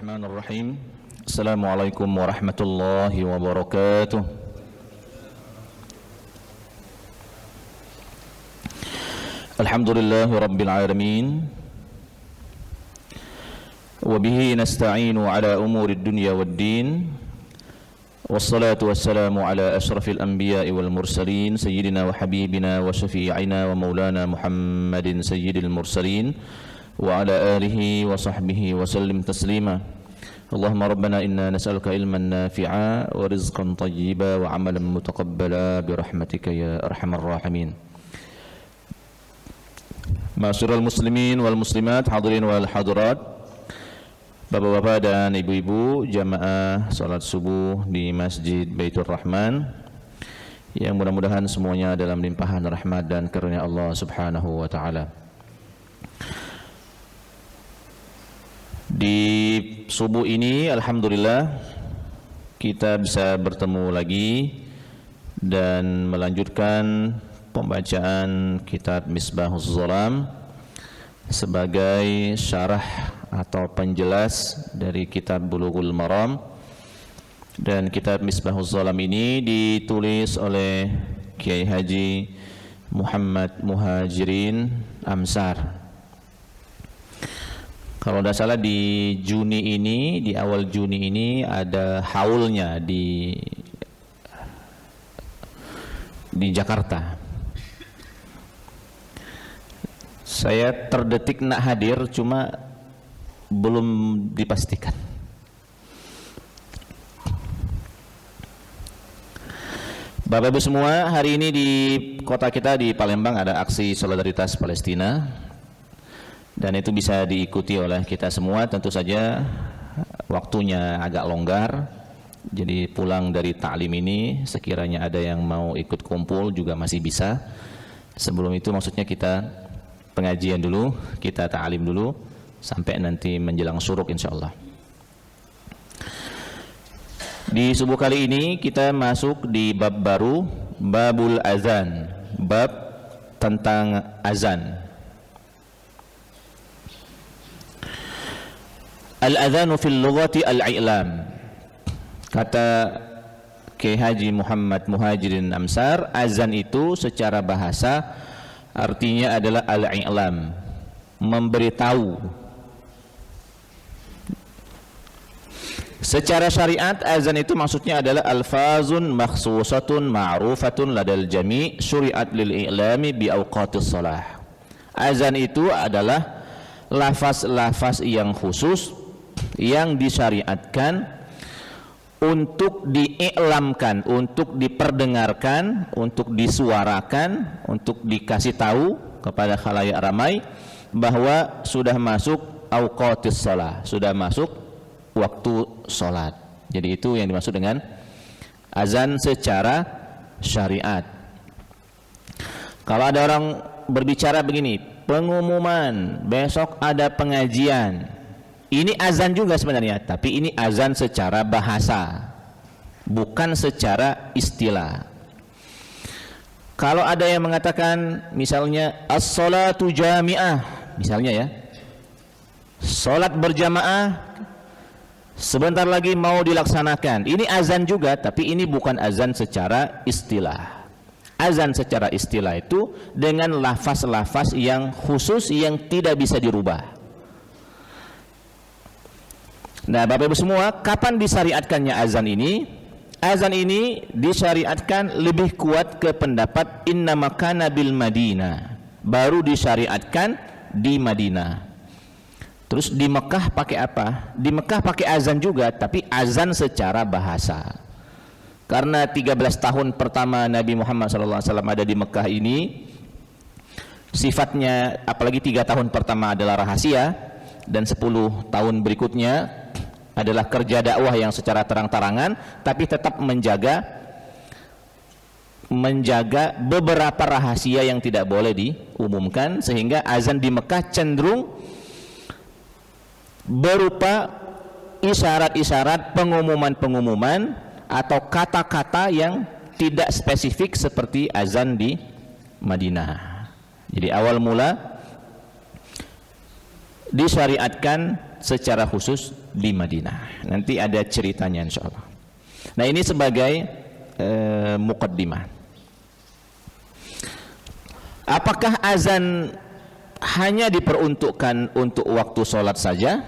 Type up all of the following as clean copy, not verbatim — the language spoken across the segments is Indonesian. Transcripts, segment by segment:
Bismillahirrahmanirrahim. Assalamualaikum warahmatullahi wabarakatuh. Alhamdulillahi rabbil alamin. Wa bihi nasta'inu ala umuri dunya waddin. Wassalatu wassalamu ala ashrafil anbiya'i wal mursalin sayyidina wa habibina wa syafi'ina wa maulana Muhammadin sayyidil mursalin wa ala alihi wa sahbihi wa sallim taslima. Allahumma rabbana inna nas'aluka ilman nafi'a wa rizqan tayyiba wa amalan mutaqabbala bi rahmatika ya arhamar rahimin. Ma'asyiral muslimin wal muslimat, hadirin wal hadirat, bapak-bapak dan ibu-ibu jamaah salat subuh di Masjid Baitur Rahman, yang mudah-mudahan semuanya dalam limpahan rahmat dan karunia Allah Subhanahu wa taala. Di subuh ini alhamdulillah kita bisa bertemu lagi dan melanjutkan pembacaan kitab Misbahuz Zalam sebagai syarah atau penjelas dari kitab Bulughul Maram. Dan kitab Misbahuz Zalam ini ditulis oleh Kiai Haji Muhammad Muhajirin Amsar. Kalau tidak salah di Juni ini, di awal Juni ini ada haulnya di Jakarta. Saya terdetik nak hadir, cuma belum dipastikan. Bapak Ibu semua, hari ini di kota kita di Palembang ada aksi solidaritas Palestina. Dan itu bisa diikuti oleh kita semua. Tentu saja waktunya agak longgar, jadi pulang dari ta'lim ini sekiranya ada yang mau ikut kumpul juga masih bisa. Sebelum itu maksudnya kita pengajian dulu, kita ta'lim dulu sampai nanti menjelang syuruk insyaallah. Di subuh kali ini kita masuk di bab baru, babul azan, bab tentang azan. Al-adhanu fil lughati al-i'lam. Kata Kiai Haji Muhammad Muhajirin Amsar, azan itu secara bahasa artinya adalah al-i'lam, memberitahu. Secara syariat azan itu maksudnya adalah alfazun makhsusatun ma'rufatun ladal jami' syuri'at lil i'lami bi awqatis shalah. Azan itu adalah lafaz-lafaz yang khusus yang disyariatkan untuk diiklamkan, untuk diperdengarkan, untuk disuarakan, untuk dikasih tahu kepada khalayak ramai bahwa sudah masuk auqatis shalah, sudah masuk waktu sholat. Jadi itu yang dimaksud dengan azan secara syariat. Kalau ada orang berbicara begini, pengumuman besok ada pengajian, ini azan juga sebenarnya, tapi ini azan secara bahasa, bukan secara istilah. Kalau ada yang mengatakan misalnya as-salatu jami'ah, misalnya ya, salat berjamaah sebentar lagi mau dilaksanakan, ini azan juga, tapi ini bukan azan secara istilah. Azan secara istilah itu dengan lafaz-lafaz yang khusus yang tidak bisa dirubah. Nah, Bapak Ibu semua, kapan disyariatkannya azan ini? Azan ini disyariatkan lebih kuat ke pendapat innama kana bil Madinah. Baru disyariatkan di Madinah. Terus di Mekah pakai apa? Di Mekah pakai azan juga, tapi azan secara bahasa. Karena 13 tahun pertama Nabi Muhammad SAW ada di Mekah ini, sifatnya apalagi 3 tahun pertama adalah rahasia, dan 10 tahun berikutnya adalah kerja dakwah yang secara terang-terangan, tapi tetap menjaga beberapa rahasia yang tidak boleh diumumkan, sehingga azan di Mekah cenderung berupa isyarat-isyarat, pengumuman-pengumuman atau kata-kata yang tidak spesifik seperti azan di Madinah. Jadi awal mula disyariatkan secara khusus di Madinah. Nanti ada ceritanya insyaallah. Nah, ini sebagai muqaddimah. Apakah azan hanya diperuntukkan untuk waktu sholat saja?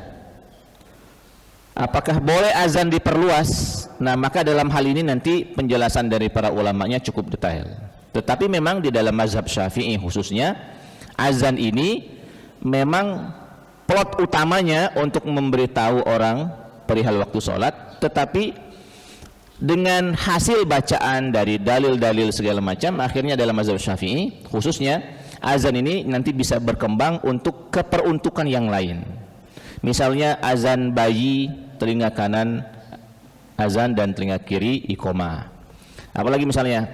Apakah boleh azan diperluas? Nah, maka dalam hal ini nanti penjelasan dari para ulamanya cukup detail. Tetapi memang di dalam mazhab Syafi'i khususnya, azan ini memang plot utamanya untuk memberitahu orang perihal waktu sholat, tetapi dengan hasil bacaan dari dalil-dalil segala macam, akhirnya dalam mazhab Syafi'i khususnya azan ini nanti bisa berkembang untuk keperuntukan yang lain. Misalnya azan bayi telinga kanan azan dan telinga kiri iqamah. Apalagi misalnya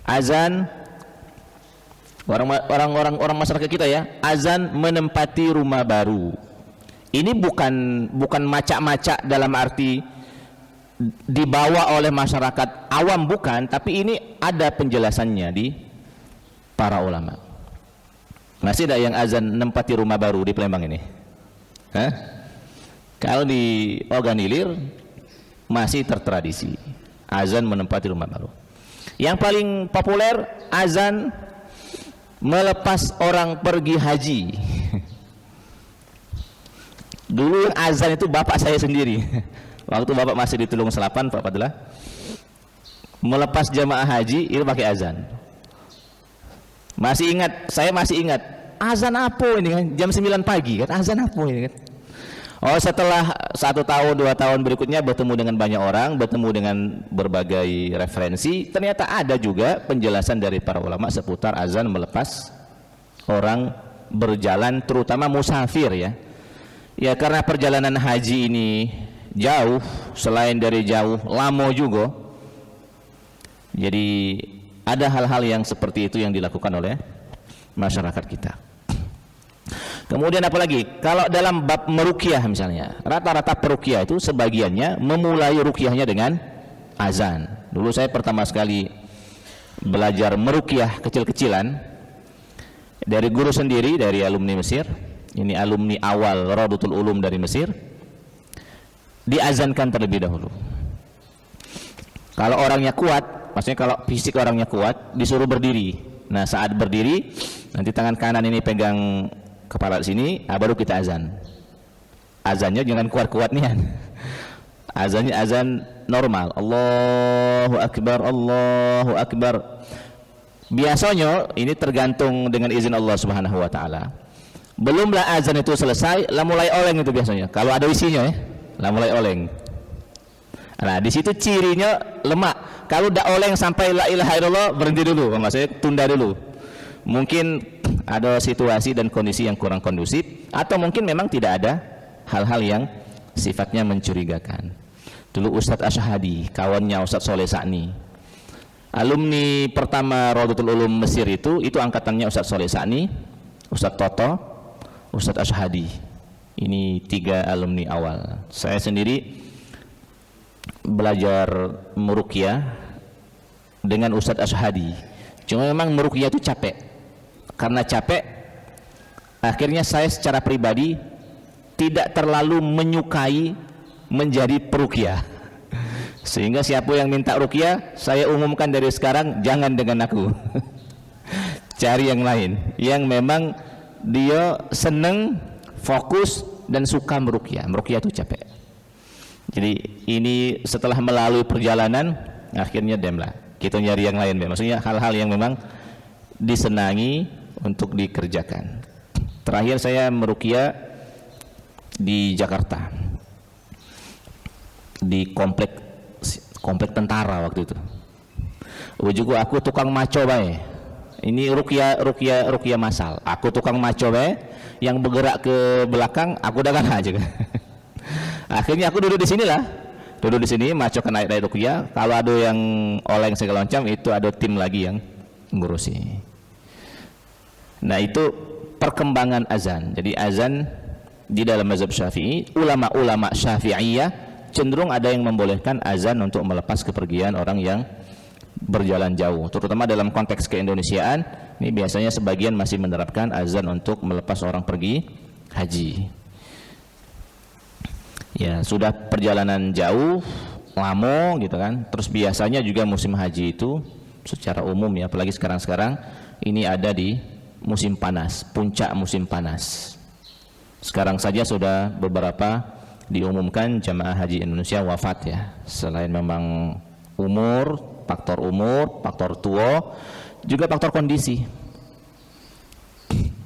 azan orang masyarakat kita ya, azan menempati rumah baru. Ini bukan macak-macak dalam arti dibawa oleh masyarakat awam, bukan, tapi ini ada penjelasannya di para ulama. Masih ada yang azan menempati rumah baru di Palembang ini? Hah? Kalau di Oganilir masih tertradisi azan menempati rumah baru. Yang paling populer azan melepas orang pergi haji. Dulu yang azan itu bapak saya sendiri. Waktu bapak masih di Tulung Selapan, Pak Fadlah, melepas jamaah haji itu pakai azan. Masih ingat, saya masih ingat azan apa ini kan, jam 9 pagi kan, azan apa ini kan. Oh, setelah 1 tahun 2 tahun berikutnya bertemu dengan banyak orang, bertemu dengan berbagai referensi, ternyata ada juga penjelasan dari para ulama seputar azan melepas orang berjalan, terutama musafir ya. Ya, karena perjalanan haji ini jauh, selain dari jauh, lama juga. Jadi ada hal-hal yang seperti itu yang dilakukan oleh masyarakat kita. Kemudian apalagi kalau dalam bab meruqyah misalnya, rata-rata peruqyah itu sebagiannya memulai ruqyahnya dengan azan. Dulu saya pertama sekali belajar meruqyah kecil-kecilan dari guru sendiri, dari alumni Mesir. Ini alumni awal Raudatul Ulum dari Mesir. Diazankan terlebih dahulu. Kalau orangnya kuat, maksudnya kalau fisik orangnya kuat, disuruh berdiri. Nah, saat berdiri nanti tangan kanan ini pegang kepala sini, baru kita azan. Azannya jangan kuat-kuat nih. Azannya azan normal. Allahu Akbar, Allahu Akbar. Biasanya ini tergantung dengan izin Allah Subhanahu wa taala. Belumlah azan itu selesai, lah mulai oleng itu biasanya. Kalau ada isinya ya, lah mulai oleng. Nah, di situ cirinya lemak. Kalau udah oleng sampai la ilaha illallah, berhenti dulu, maksudnya tunda dulu. Mungkin ada situasi dan kondisi yang kurang kondusif, atau mungkin memang tidak ada hal-hal yang sifatnya mencurigakan. Dulu Ustadz Asyhadi, kawannya Ustadz Soleh Sa'ni, alumni pertama Raudatul Ulum Mesir itu angkatannya Ustadz Soleh Sa'ni, Ustadz Toto, Ustadz Asyhadi. Ini 3 alumni awal. Saya sendiri belajar meruqyah dengan Ustadz Asyhadi. Cuma memang meruqyah itu capek. Karena capek, akhirnya saya secara pribadi tidak terlalu menyukai menjadi peruqyah. Sehingga siapa yang minta ruqyah, saya umumkan dari sekarang, jangan dengan aku. Cari yang lain, yang memang dia seneng, fokus, dan suka meruqyah. Meruqyah itu capek. Jadi ini setelah melalui perjalanan, akhirnya demlah kita nyari yang lain. Maksudnya hal-hal yang memang disenangi untuk dikerjakan. Terakhir saya meruqyah di Jakarta, di komplek tentara waktu itu. Juga aku tukang maco bae. Ini ruqyah masal. Aku tukang maco bae, yang bergerak ke belakang aku dagang aja. Akhirnya aku duduk di sini maco ke naik ruqyah. Kalau ada yang oleng segala macam, itu ada tim lagi yang ngurusi. Nah, itu perkembangan azan. Jadi azan di dalam mazhab Syafi'i, ulama-ulama Syafi'iyah cenderung ada yang membolehkan azan untuk melepas kepergian orang yang berjalan jauh, terutama dalam konteks keindonesiaan. Ini biasanya sebagian masih menerapkan azan untuk melepas orang pergi haji. Ya, sudah perjalanan jauh, lama gitu kan. Terus biasanya juga musim haji itu secara umum ya, apalagi sekarang-sekarang ini ada di musim panas, puncak musim panas. Sekarang saja sudah beberapa diumumkan jamaah haji Indonesia wafat ya. Selain memang umur, faktor tua, juga faktor kondisi.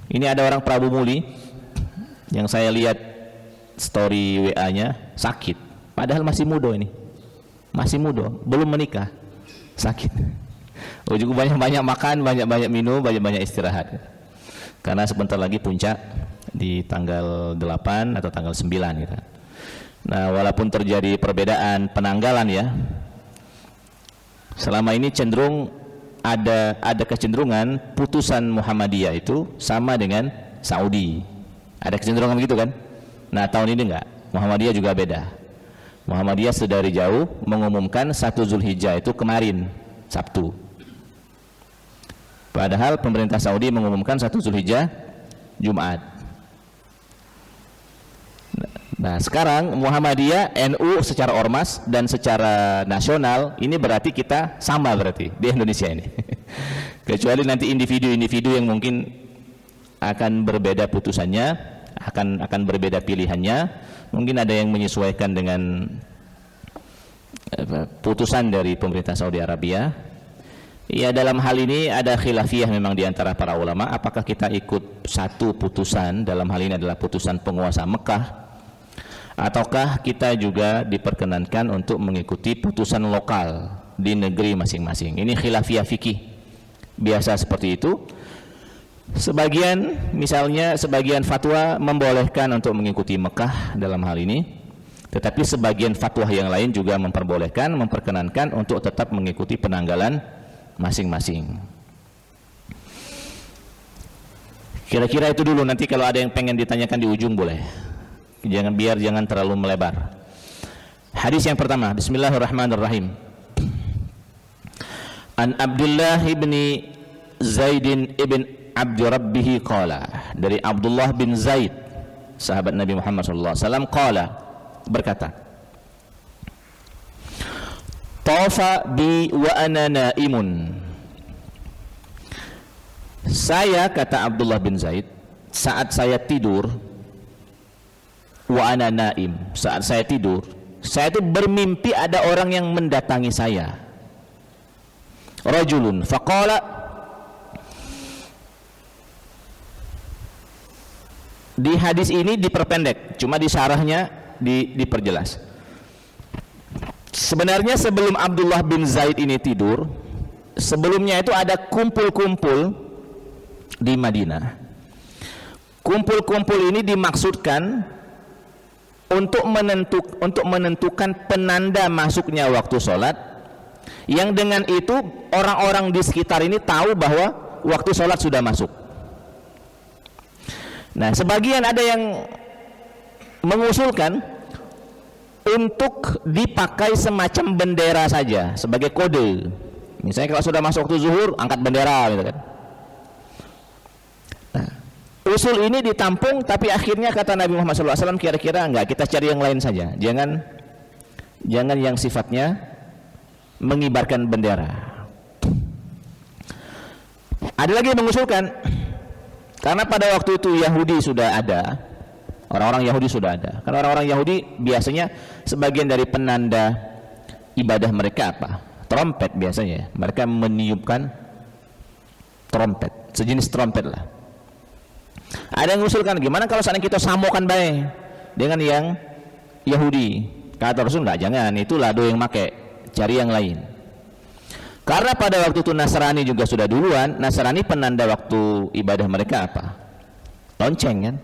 Ini ada orang Prabu Muli yang saya lihat story WA-nya sakit, padahal masih muda ini. Masih muda, belum menikah, sakit. Juga banyak-banyak makan, banyak-banyak minum, banyak-banyak istirahat. Karena sebentar lagi puncak di tanggal 8 atau tanggal 9 gitu. Nah, walaupun terjadi perbedaan penanggalan ya, selama ini cenderung ada kecenderungan putusan Muhammadiyah itu sama dengan Saudi. Ada kecenderungan begitu kan? Nah, tahun ini enggak. Muhammadiyah juga beda. Muhammadiyah sedari jauh mengumumkan 1 Zulhijjah itu kemarin, Sabtu. Padahal pemerintah Saudi mengumumkan 1 Zulhijjah Jumat. Nah, sekarang Muhammadiyah, NU secara ormas dan secara nasional ini berarti kita sama berarti di Indonesia ini. Kecuali nanti individu-individu yang mungkin akan berbeda putusannya, akan berbeda pilihannya. Mungkin ada yang menyesuaikan dengan putusan dari pemerintah Saudi Arabia. Ya, dalam hal ini ada khilafiyah memang di antara para ulama, apakah kita ikut satu putusan, dalam hal ini adalah putusan penguasa Mekah, ataukah kita juga diperkenankan untuk mengikuti putusan lokal di negeri masing-masing. Ini khilafiyah fikih. Biasa seperti itu. Sebagian fatwa membolehkan untuk mengikuti Mekah dalam hal ini, tetapi sebagian fatwa yang lain juga memperkenankan untuk tetap mengikuti penanggalan masing-masing. Kira-kira itu dulu, nanti kalau ada yang pengen ditanyakan di ujung boleh. Jangan terlalu melebar. Hadis yang pertama, bismillahirrahmanirrahim. An Abdullah ibni Zaidin ibn Abdi Rabbihi qala, dari Abdullah bin Zaid sahabat Nabi Muhammad SAW qala, berkata, tafa bi wa ana naimun. Saya, kata Abdullah bin Zaid, saat saya tidur, wa ana naim, saat saya tidur, saya itu bermimpi ada orang yang mendatangi saya. Rajulun faqala, di hadis ini diperpendek, cuma di syarahnya diperjelas. Sebenarnya sebelum Abdullah bin Zaid ini tidur, sebelumnya itu ada kumpul-kumpul di Madinah. Kumpul-kumpul ini dimaksudkan untuk menentukan penanda masuknya waktu sholat, yang dengan itu orang-orang di sekitar ini tahu bahwa waktu sholat sudah masuk. Nah, sebagian ada yang mengusulkan untuk dipakai semacam bendera saja sebagai kode. Misalnya kalau sudah masuk waktu zuhur, angkat bendera gitu kan. Nah, usul ini ditampung, tapi akhirnya kata Nabi Muhammad SAW, kira-kira enggak, kita cari yang lain saja. Jangan yang sifatnya mengibarkan bendera. Ada lagi yang mengusulkan, karena pada waktu itu Yahudi sudah ada, orang-orang Yahudi sudah ada. Karena orang-orang Yahudi biasanya sebagian dari penanda ibadah mereka apa? Trompet biasanya. Mereka meniupkan trompet, sejenis trompet lah. Ada yang mengusulkan, gimana kalau seandainya kita samakan baik dengan yang Yahudi? Kata Rasul, enggak, jangan, itu lado yang make, cari yang lain. Karena pada waktu itu Nasrani juga sudah duluan. Nasrani penanda waktu ibadah mereka apa? Lonceng kan?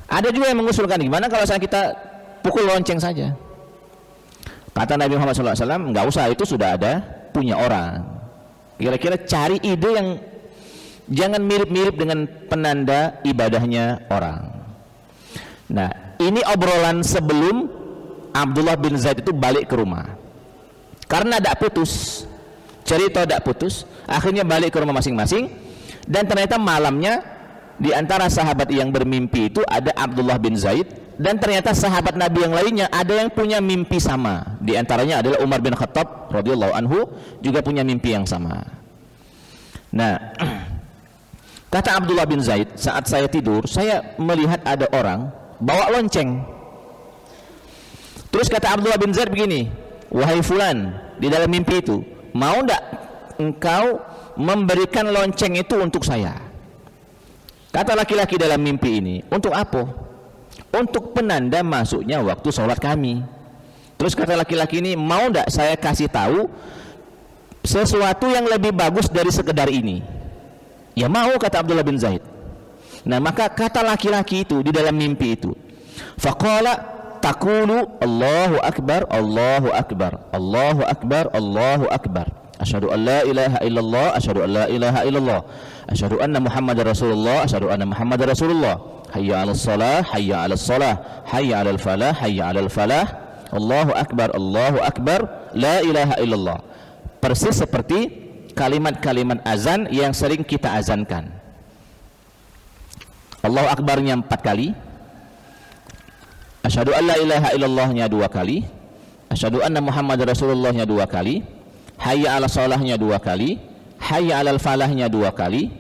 Ada juga yang mengusulkan, gimana kalau saya kita pukul lonceng saja? Kata Nabi Muhammad SAW, nggak usah, itu sudah ada punya orang. Kira-kira cari ide yang jangan mirip-mirip dengan penanda ibadahnya orang. Nah, ini obrolan sebelum Abdullah bin Zaid itu balik ke rumah. Karena tidak putus, cerita tidak putus, akhirnya balik ke rumah masing-masing. Dan ternyata malamnya di antara sahabat yang bermimpi itu ada Abdullah bin Zaid Dan ternyata sahabat Nabi yang lainnya ada yang punya mimpi sama. Di antaranya adalah Umar bin Khattab radhiyallahu anhu juga punya mimpi yang sama. Nah, kata Abdullah bin Zaid, saat saya tidur, saya melihat ada orang bawa lonceng. Terus kata Abdullah bin Zaid begini, wahai fulan, di dalam mimpi itu, mau enggak engkau memberikan lonceng itu untuk saya? Kata laki-laki dalam mimpi ini, untuk apa? Untuk penanda masuknya waktu sholat kami. Terus kata laki-laki ini, mau enggak saya kasih tahu sesuatu yang lebih bagus dari sekedar ini? Ya mau, kata Abdullah bin Zaid. Nah, maka kata laki-laki itu di dalam mimpi itu, faqala taqulu Allahu akbar, Allahu akbar, Allahu akbar, Allahu akbar, asyhadu an la ilaha illallah, asyhadu an la ilaha illallah, asyhadu anna Muhammadar Rasulullah, asyhadu anna Muhammadar Rasulullah, hayya 'alas shalah, hayya 'alas shalah, hayya 'alal falah, hayya 'alal falah, Allahu akbar, Allahu akbar, la ilaha illallah. Persis seperti kalimat-kalimat azan yang sering kita azankan. Allahu akbarnya 4 kali, asyhadu an la ilaha illallahnya 2 kali, asyhadu anna Muhammadar Rasulullahnya 2 kali, hayya 'alas shalahnya 2 kali, hayya 'alal falahnya 2 kali,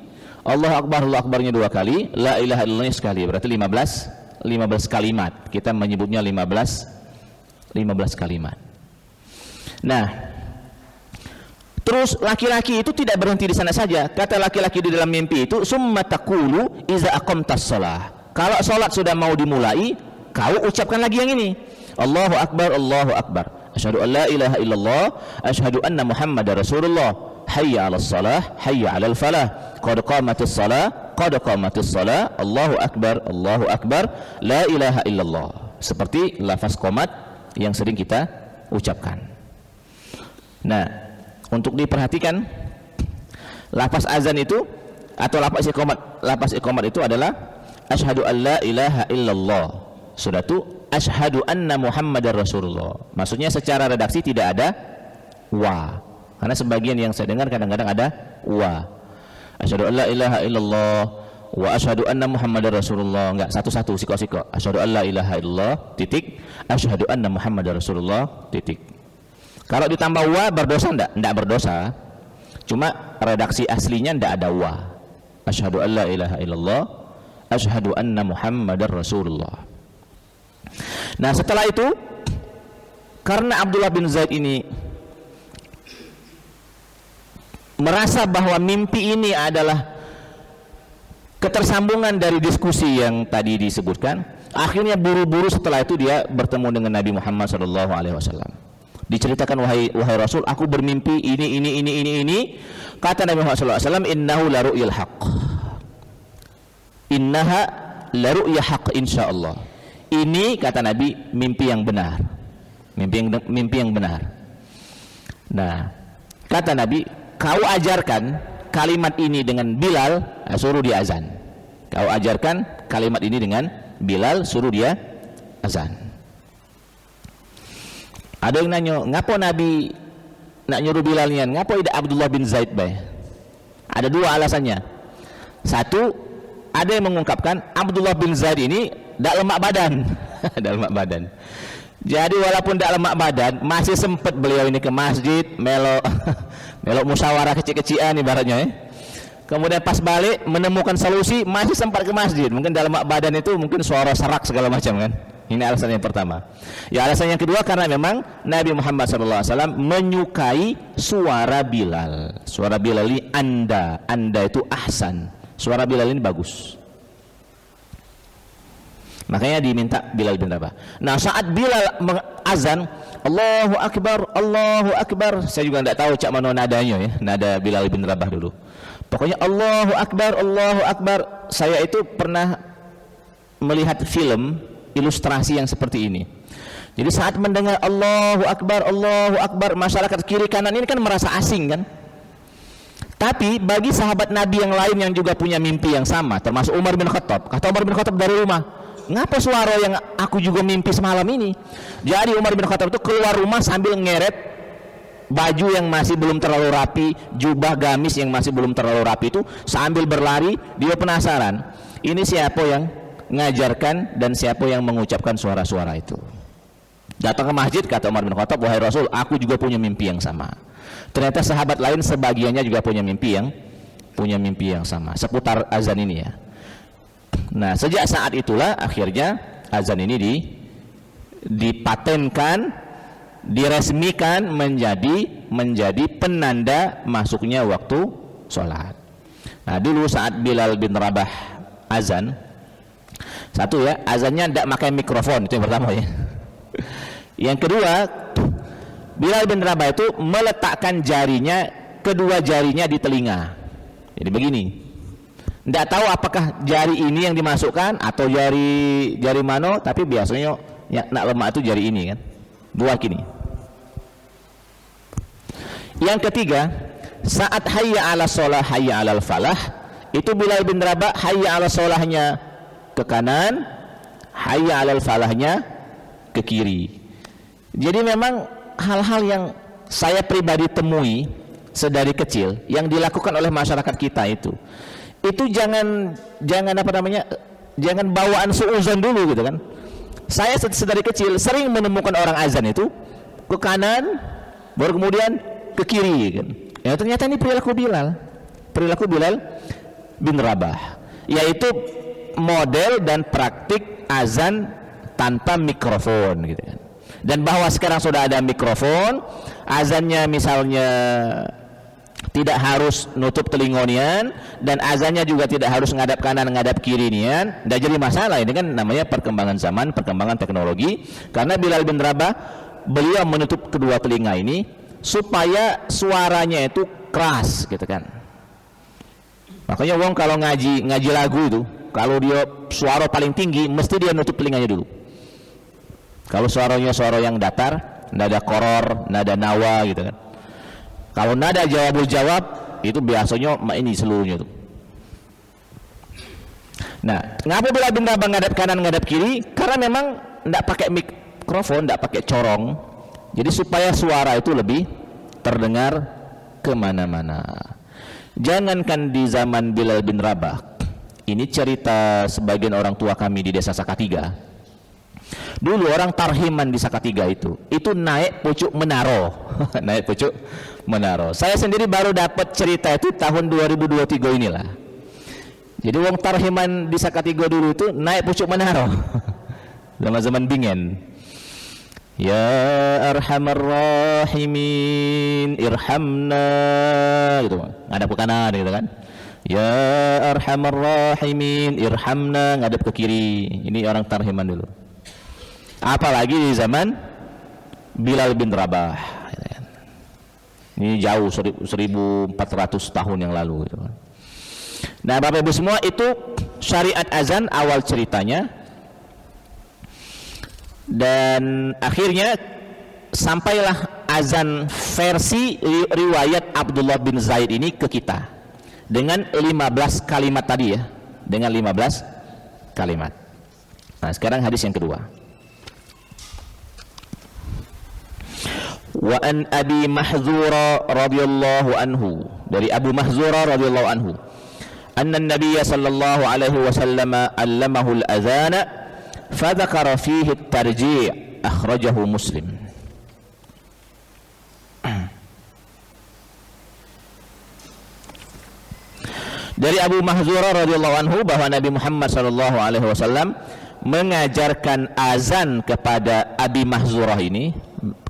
Allahu akbarnya 2 kali, la ilaha illallahnya sekali. Berarti 15 kalimat. Kita menyebutnya 15 kalimat. Nah, terus laki-laki itu tidak berhenti di sana saja. Kata laki-laki di dalam mimpi itu, summa taqulu iza aqamtas shalah. Kalau salat sudah mau dimulai, kau ucapkan lagi yang ini. Allahu akbar, Allahu akbar. Asyhadu an la ilaha illallah, asyhadu anna Muhammadar Rasulullah. Hayya 'alas shalah, hayya 'alal falah, qad qamatis shalah, qad qamatis shalah, Allahu akbar, Allahu akbar, la ilaha illallah. Seperti lafaz qomat yang sering kita ucapkan. Nah, untuk diperhatikan, lafaz azan itu atau lafaz iqamat itu adalah asyhadu an la ilaha illallah. Sudah itu asyhadu anna Muhammadar Rasulullah. Maksudnya secara redaksi tidak ada wa. Karena sebagian yang saya dengar kadang-kadang ada wa. Asyhadu an la ilaha illallah wa asyhadu anna Muhammadar Rasulullah. Enggak, satu-satu, siko-siko. Asyhadu an la ilaha illallah titik, asyhadu anna Muhammadar Rasulullah titik. Kalau ditambah wa berdosa enggak? Enggak berdosa. Cuma redaksi aslinya enggak ada wa. Asyhadu an la ilaha illallah, asyhadu anna Muhammadar Rasulullah. Nah, setelah itu karena Abdullah bin Zaid ini merasa bahwa mimpi ini adalah ketersambungan dari diskusi yang tadi disebutkan, akhirnya buru-buru setelah itu dia bertemu dengan Nabi Muhammad SAW. Diceritakan, wahai Rasul, aku bermimpi ini. Kata Nabi Muhammad SAW, innahu la ru'yal haqq, innaha la ru'ya haqq insyaallah. Ini, kata Nabi, mimpi yang benar, mimpi yang benar. Nah, kata Nabi, kau ajarkan kalimat ini dengan Bilal, suruh dia azan. Kau ajarkan kalimat ini dengan Bilal, suruh dia azan. Ada yang nanya, ngapo Nabi nak nyuruh Bilal nian, ngapo tidak Abdullah bin Zaid bay? Ada 2 alasannya. Satu, ada yang mengungkapkan Abdullah bin Zaid ini tidak lemak badan. Tidak lemak badan. Jadi walaupun tidak lemak badan, masih sempat beliau ini ke masjid, melok musyawarah kecil-kecilan ibaratnya ya. Kemudian pas balik menemukan solusi, masih sempat ke masjid. Mungkin dalam lemak badan itu mungkin suara serak segala macam kan. Ini alasan yang pertama. Ya, alasan yang kedua karena memang Nabi Muhammad SAW menyukai suara Bilal. Suara Bilal ini anda itu ahsan. Suara Bilal ini bagus. Makanya diminta Bilal bin Rabah. Nah, saat Bilal azan, Allahu Akbar, Allahu Akbar. Saya juga tidak tahu cak mana nadanya ya, nada Bilal bin Rabah dulu. Pokoknya Allahu Akbar, Allahu Akbar. Saya itu pernah melihat film ilustrasi yang seperti ini. Jadi saat mendengar Allahu Akbar, masyarakat kiri kanan ini kan merasa asing kan. Tapi bagi sahabat Nabi yang lain yang juga punya mimpi yang sama, termasuk Umar bin Khattab. Kata Umar bin Khattab dari rumah, ngapa suara yang aku juga mimpi semalam ini? Jadi Umar bin Khattab itu keluar rumah sambil ngeret baju yang masih belum terlalu rapi, jubah gamis yang masih belum terlalu rapi itu, sambil berlari. Dia penasaran, ini siapa yang ngajarkan dan siapa yang mengucapkan suara-suara itu. Datang ke masjid, kata Umar bin Khattab, wahai Rasul, aku juga punya mimpi yang sama. Ternyata sahabat lain sebagiannya juga punya mimpi yang sama seputar azan ini ya. Nah, sejak saat itulah akhirnya azan ini dipatenkan, diresmikan menjadi penanda masuknya waktu sholat. Nah, dulu saat Bilal bin Rabah azan, satu ya, azannya tidak pakai mikrofon, itu yang pertama ya. Yang kedua, Bilal bin Rabah itu meletakkan kedua jarinya di telinga. Jadi begini, tidak tahu apakah jari ini yang dimasukkan atau jari mana, tapi biasanya ya, nak lemak itu jari ini kan, dua kini. Yang ketiga, saat hayya ala sholah, hayya ala falah, itu Bilal bin Rabah hayya ala sholahnya ke kanan, hayya ala falahnya ke kiri. Jadi memang hal-hal yang saya pribadi temui sedari kecil yang dilakukan oleh masyarakat kita itu jangan bawaan suuzon dulu gitu kan. Saya sedari kecil sering menemukan orang azan itu ke kanan baru kemudian ke kiri kan. Ya ternyata ini perilaku Bilal bin Rabah, yaitu model dan praktik azan tanpa mikrofon gitu kan. Dan bahwa sekarang sudah ada mikrofon, azannya misalnya tidak harus nutup telingonian, dan azannya juga tidak harus ngadap kanan ngadap kiri nian, tidak jadi masalah. Ini kan namanya perkembangan zaman, perkembangan teknologi. Karena Bilal bin Rabah, beliau menutup kedua telinga ini supaya suaranya itu keras gitu kan. Makanya wong kalau ngaji lagu itu, kalau dia suara paling tinggi mesti dia nutup telinganya dulu. Kalau suaranya suara yang datar, nada koror, nada nawa gitu kan. Kalau nada jawab itu biasanya ini seluruhnya tuh. Nah, ngapa Bilal bin Rabah ngadap kanan ngadap kiri? Karena memang tidak pakai mikrofon, tidak pakai corong. Jadi supaya suara itu lebih terdengar kemana-mana. Jangankan di zaman Bilal bin Rabah, ini cerita sebagian orang tua kami di desa Sakatiga. Dulu orang tarhiman di Sakatiga itu naik pucuk menaro. Naik pucuk menaro. Saya sendiri baru dapat cerita itu tahun 2023 inilah. Jadi wong tarhiman di Sakatiga dulu itu naik pucuk menaro. Zaman-zaman bingen. Ya arhamar rahimin irhamna gitu. Ngadap ke kanan gitu kan. Ya arhamar rahimin irhamna, ngadap ke kiri. Ini orang tarhiman dulu. Apalagi di zaman Bilal bin Rabah. Ini jauh 1400 tahun yang lalu gitu. Nah, Bapak Ibu semua, itu syariat azan awal ceritanya. Dan akhirnya sampailah azan versi riwayat Abdullah bin Zaid ini ke kita dengan 15 kalimat tadi ya, dengan 15 kalimat. Nah, sekarang hadis yang kedua. Wa an Abi Mahzura radhiyallahu anhu, dari Abu Mahzura radhiyallahu anhu, anna an-nabiy sallallahu alaihi wasallam allamahu al-adhana fa dzakara fihi at-tarji', akhrajahu Muslim. Dari Abu Mahzura radhiyallahu anhu bahwa Nabi Muhammad sallallahu alaihi wasallam mengajarkan azan kepada Abi Mahzurah ini,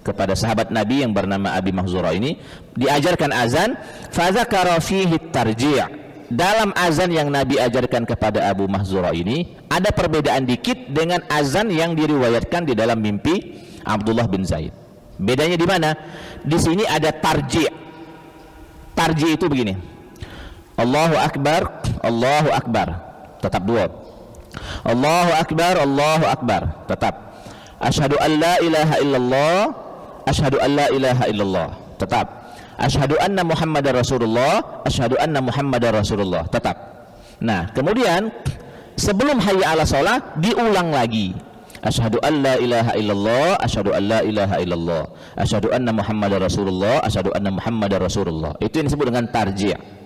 kepada sahabat Nabi yang bernama Abi Mahzurah ini, diajarkan azan. Fadzakara fihi tarji'. Dalam azan yang Nabi ajarkan kepada Abu Mahzurah ini ada perbedaan dikit dengan azan yang diriwayatkan di dalam mimpi Abdullah bin Zaid. Bedanya di mana? Di sini ada tarji'. Tarji' itu begini. Allahu Akbar, Allahu Akbar, tetap dua. Allahu Akbar, tetap. Asyhadu an la ilaha illallah, asyhadu an la ilaha illallah, tetap. Asyhadu anna Muhammadar Rasulullah, asyhadu anna Muhammadar Rasulullah, tetap. Nah, kemudian sebelum hayya ala shalah diulang lagi. Asyhadu an la ilaha illallah, asyhadu an la ilaha illallah, asyhadu anna Muhammadar Rasulullah, asyhadu anna Muhammadar Rasulullah. Itu yang disebut dengan tarji'.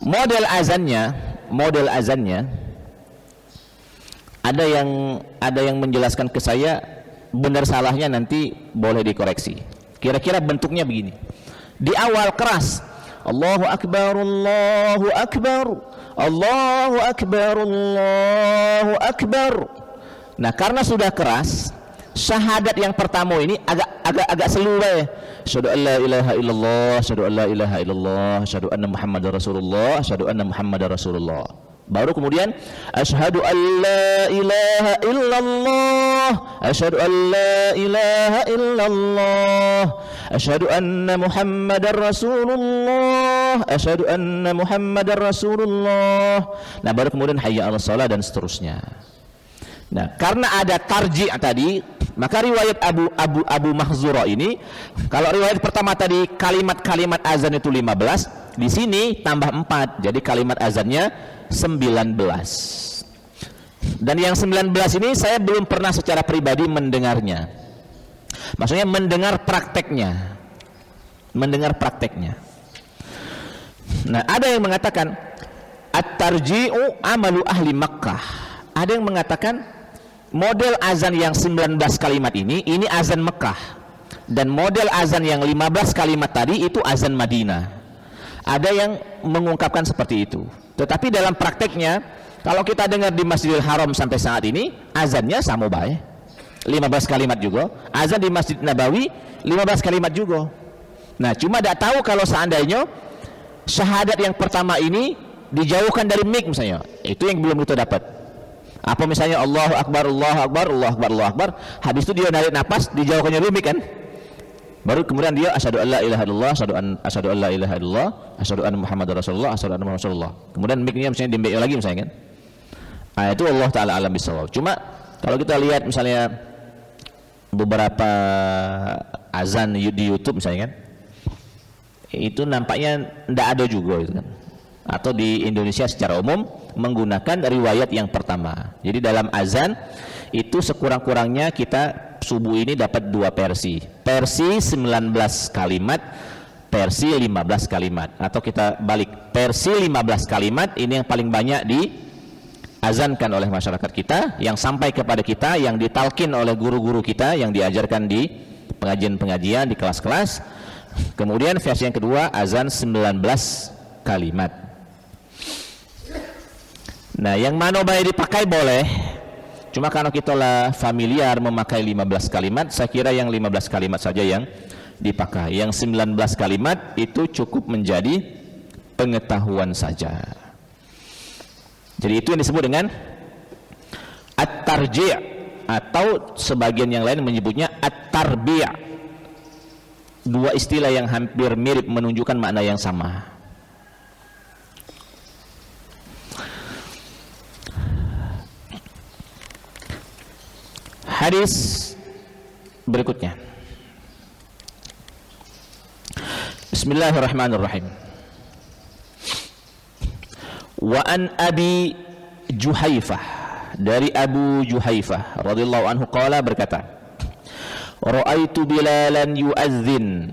Model azannya ada yang menjelaskan ke saya, benar salahnya nanti boleh dikoreksi. Kira-kira bentuknya begini. Di awal keras, Allahu Akbar, Allahu Akbar, Allahu Akbar, Allahu Akbar. Nah, karena sudah keras, syahadat yang pertama ini agak slow ya. Asyhadu an la ilaha illallah, asyhadu an la ilaha illallah, asyhadu anna Muhammadar Rasulullah, asyhadu anna Muhammadar Rasulullah. Baru kemudian asyhadu an la ilaha illallah, asyhadu an la ilaha illallah, asyhadu anna Muhammadar Rasulullah, asyhadu anna Muhammadar Rasulullah. Nah, baru kemudian hayya 'alas shalah dan seterusnya. Nah, karena ada tarji' tadi, maka riwayat Abu Mahzura ini, kalau riwayat pertama tadi kalimat-kalimat azan itu 15, di sini tambah 4, jadi kalimat azannya 19. Dan yang 19 ini saya belum pernah secara pribadi mendengarnya. Maksudnya mendengar prakteknya. Nah, ada yang mengatakan at-tarji'u amalu ahli Makkah. Ada yang mengatakan model azan yang 19 kalimat ini azan Mekah, dan model azan yang 15 kalimat tadi itu azan Madinah. Ada yang mengungkapkan seperti itu. Tetapi dalam prakteknya, kalau kita dengar di Masjidil Haram sampai saat ini, azannya sama baik, 15 kalimat juga. Azan di Masjid Nabawi 15 kalimat juga. Nah, cuma tidak tahu kalau seandainya syahadat yang pertama ini dijauhkan dari mic misalnya, itu yang belum kita dapat. Apa misalnya Allahu Akbar, Allahu Akbar, Allahu Akbar, Allahu Akbar, habis itu dia narik napas, dijauhkannya dari mic kan? Baru kemudian dia asyhadu an la ilaha illallah, asyhadu an la ilaha illallah, asyhadu anna Muhammadar Rasulullah, asyhadu anna Muhammadar Rasulullah. Kemudian mic-nya misalnya di lagi misalnya kan. Nah, itu Allah taala alam bisawab. Cuma kalau kita lihat misalnya beberapa azan di YouTube misalnya kan, itu nampaknya tidak ada juga itu kan. Atau di Indonesia secara umum menggunakan riwayat yang pertama. Jadi dalam azan itu sekurang-kurangnya kita subuh ini dapat 2 versi. Versi 19 kalimat, versi 15 kalimat. Atau kita balik, versi 15 kalimat ini yang paling banyak diazankan oleh masyarakat kita, yang sampai kepada kita, yang ditalkin oleh guru-guru kita, yang diajarkan di pengajian-pengajian, di kelas-kelas. Kemudian versi yang kedua azan 19 kalimat. Nah, yang mana baik dipakai boleh. Cuma kalau kita lah familiar memakai 15 kalimat, saya kira yang 15 kalimat saja yang dipakai. Yang 19 kalimat itu cukup menjadi pengetahuan saja. Jadi itu yang disebut dengan at-tarji', atau sebagian yang lain menyebutnya at-tarbi'. Dua istilah yang hampir mirip menunjukkan makna yang sama. Hadis berikutnya. Bismillahirrahmanirrahim. Wa an Abi Juhaifah, dari Abu Juhaifah radhiyallahu anhu qala, berkata, Ra'aitu Bilalan yu'adzin.